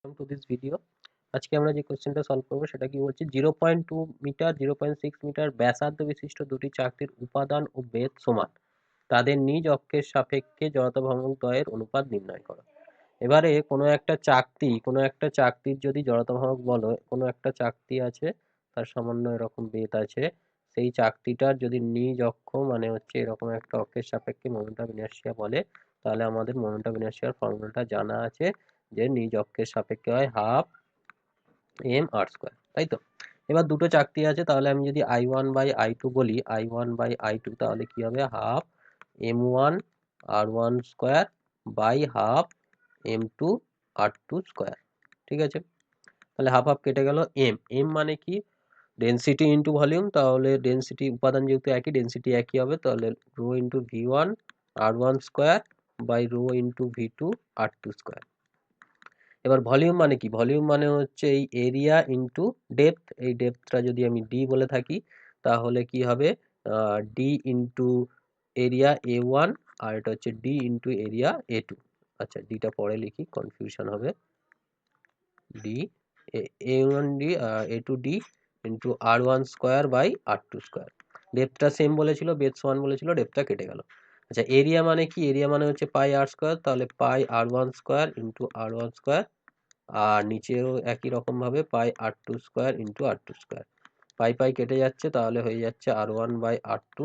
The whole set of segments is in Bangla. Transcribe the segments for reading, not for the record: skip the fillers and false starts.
To this video. আজকে আমরা যে কোশ্চেনটা সলভ করবো সেটা কি বলছে, 0.2 মিটার 0.6 মিটার ব্যাসার্ধ বিশিষ্ট দুটি চাকতির উপাদান ও বেধ সমান, তাদের নিজ অক্ষের সাপেক্ষে জড়তা ভ্রামক দ্বয়ের অনুপাত নির্ণয় করো। এবারে কোনো একটা চাকতির যদি জড়তা ভ্রামক বলো, কোনো একটা চাকতি আছে, তার সামান্য এরকম বেধ আছে, সেই চাকতিটার যদি নিজ অক্ষ মানে হচ্ছে এরকম একটা অক্ষের সাপেক্ষে মোমেন্ট অফ ইনার্শিয়া বলে, তাহলে আমাদের মোমেন্ট অফ ইনার্শিয়ার ফর্মুলাটা জানা আছে যে নিজ অক্ষের সাপেক্ষে হয় হাফ এম আর স্কোয়ার, তাই তো। এবার দুটো চাকতি আছে, তাহলে আমি যদি I1/I2 বলি, I1/I2 তাহলে কি হবে, half M1 R1 square by half M2 R2 square. ঠিক আছে, তাহলে হাফ হাফ কেটে গেল। এম এম মানে কি, ডেনসিটি ইন্টু ভলিউম, তাহলে ডেনসিটি উপাদান যেহেতু একই, ডেনসিটি একই হবে, তাহলে rho into V1 R1 square by rho into V2 R2 square. এবার ভলিউম মানে কি, ভলিউম মানে হচ্ছে এই এরিয়া ইন্টু ডেপথ, এই ডেপথটা যদি আমি ডি বলে থাকি তাহলে কি হবে, ডি ইন্টু এরিয়া A1, আর এটা হচ্ছে ডি ইন্টু এরিয়া A2। আচ্ছা, ডিটা পরে লিখি, কনফিউশন হবে। D A1 D A2 D into R1 square by R2 square. ডেপথটা সেম বলেছিল, বেধ সমান বলেছিল, ডেপথটা কেটে গেল। আচ্ছা, এরিয়া মানে কি, এরিয়া মানে হচ্ছে পাই আর স্কোয়ার, তাহলে pi R1 square into R1 square, আর নিচেও একই রকম ভাবে pi R2 square into R2 square. Pi pi কেটে যাচ্ছে, তাহলে হয়ে যাচ্ছে R1 বাই R2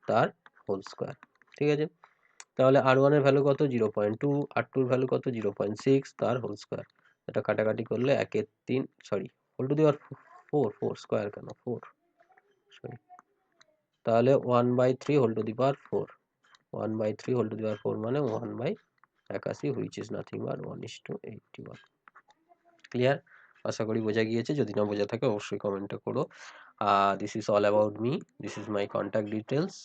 তার হোল স্কোয়ার। ঠিক আছে, তাহলে R1 এর ভ্যালু কত, 0.2, R2 এর ভ্যালু কত, 0.6 তার হোল স্কোয়ার। এটা কাটাকাটি করলে 1/3, sorry, whole to the power 4 square কেন, 4, সরি, তাহলে 1/3 whole to the power 4, 1/3 whole to the power 4 মানে 1/81, which is nothing but 1:81। Clear? আশা করি বোঝা গিয়েছে, যদি না বোঝা থাকে অবশ্যই কমেন্টে করো। This is all about me, this is my contact details.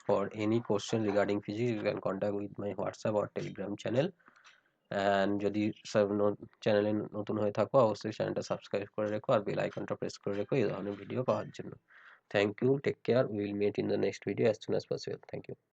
For any question regarding physics you can contact with my WhatsApp or Telegram channel. And যদি চ্যানেলে নতুন হয়ে থাকো অবশ্যই চ্যানেলটা সাবস্ক্রাইব করে রেখো আর বেল আইকনটা প্রেস করে রেখো এই ধরনের ভিডিও পাওয়ার জন্য। Thank you, take care, will meet in the next video as soon as possible. Thank you.